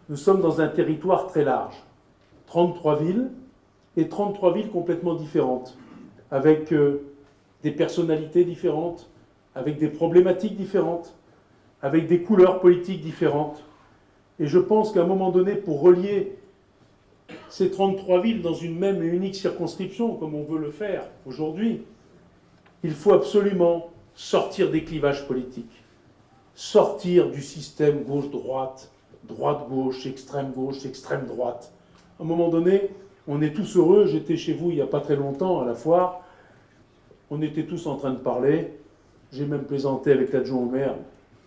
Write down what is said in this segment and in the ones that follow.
Nous sommes dans un territoire très large, 33 villes, et 33 villes complètement différentes, avec des personnalités différentes, avec des problématiques différentes, avec des couleurs politiques différentes. Et je pense qu'à un moment donné, pour relier ces 33 villes dans une même et unique circonscription, comme on veut le faire aujourd'hui, il faut absolument sortir des clivages politiques, sortir du système gauche-droite, droite-gauche, extrême-droite. À un moment donné, on est tous heureux. J'étais chez vous il n'y a pas très longtemps à la foire. On était tous en train de parler. J'ai même plaisanté avec l'adjoint au maire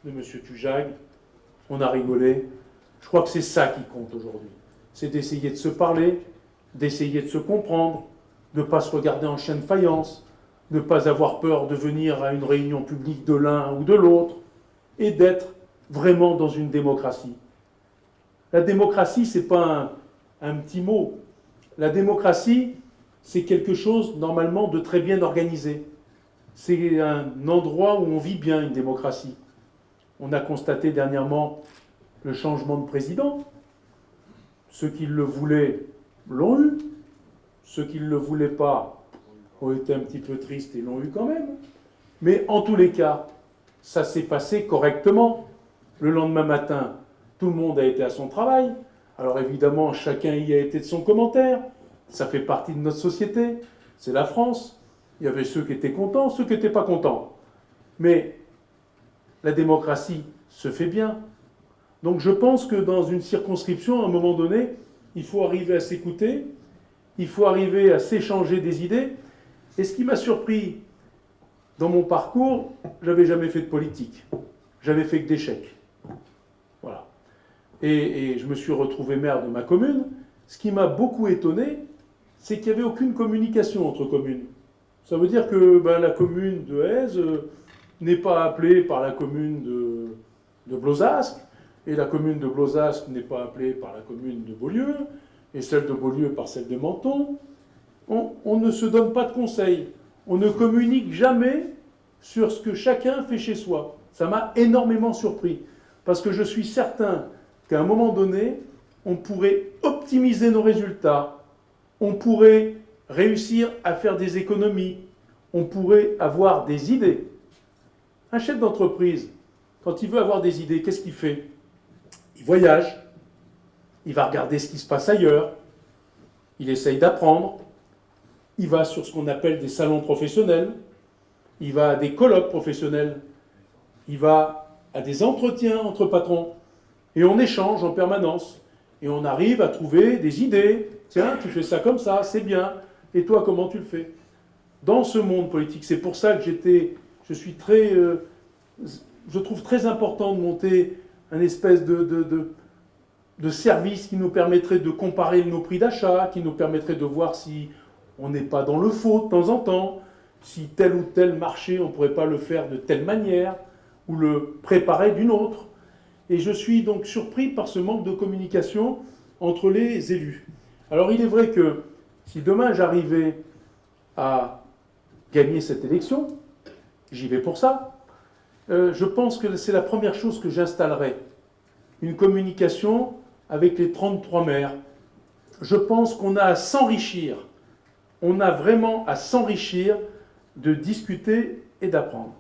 de M. Tujag. On a rigolé. Je crois que c'est ça qui compte aujourd'hui. C'est d'essayer de se parler, d'essayer de se comprendre, de ne pas se regarder en chien de faïence, de ne pas avoir peur de venir à une réunion publique de l'un ou de l'autre, et d'être vraiment dans une démocratie. La démocratie, ce n'est pas un petit mot. La démocratie, c'est quelque chose, normalement, de très bien organisé. C'est un endroit où on vit bien une démocratie. On a constaté dernièrement le changement de président. Ceux qui le voulaient l'ont eu. Ceux qui ne le voulaient pas ont été un petit peu tristes et l'ont eu quand même. Mais en tous les cas, ça s'est passé correctement. Le lendemain matin, tout le monde a été à son travail. Alors évidemment, chacun y a été de son commentaire. Ça fait partie de notre société. C'est la France. Il y avait ceux qui étaient contents, ceux qui n'étaient pas contents. Mais la démocratie se fait bien. Donc je pense que dans une circonscription, à un moment donné, il faut arriver à s'écouter, il faut arriver à s'échanger des idées. Et ce qui m'a surpris dans mon parcours, j'avais jamais fait de politique. J'avais fait que d'échecs. Voilà. Et je me suis retrouvé maire de ma commune. Ce qui m'a beaucoup étonné, c'est qu'il n'y avait aucune communication entre communes. Ça veut dire que la commune de Aise n'est pas appelée par la commune de Blozasque, et la commune de Blozasque n'est pas appelée par la commune de Beaulieu, et celle de Beaulieu par celle de Menton. On ne se donne pas de conseils. On ne communique jamais sur ce que chacun fait chez soi. Ça m'a énormément surpris, parce que je suis certain qu'à un moment donné, on pourrait optimiser nos résultats, on pourrait réussir à faire des économies, on pourrait avoir des idées. Un chef d'entreprise, quand il veut avoir des idées, qu'est-ce qu'il fait? Il voyage, il va regarder ce qui se passe ailleurs, il essaye d'apprendre, il va sur ce qu'on appelle des salons professionnels, il va à des colloques professionnels, il va à des entretiens entre patrons, et on échange en permanence, et on arrive à trouver des idées. Tiens, tu fais ça comme ça, c'est bien, et toi, comment tu le fais? Dans ce monde politique, c'est pour ça que je trouve très important de monter un espèce de service qui nous permettrait de comparer nos prix d'achat, qui nous permettrait de voir si on n'est pas dans le faux de temps en temps, si tel ou tel marché, on ne pourrait pas le faire de telle manière, ou le préparer d'une autre. Et je suis donc surpris par ce manque de communication entre les élus. Alors il est vrai que si demain j'arrivais à gagner cette élection, j'y vais pour ça, je pense que c'est la première chose que j'installerai. Une communication avec les 33 maires. Je pense qu'on a à s'enrichir. On a vraiment à s'enrichir, de discuter et d'apprendre.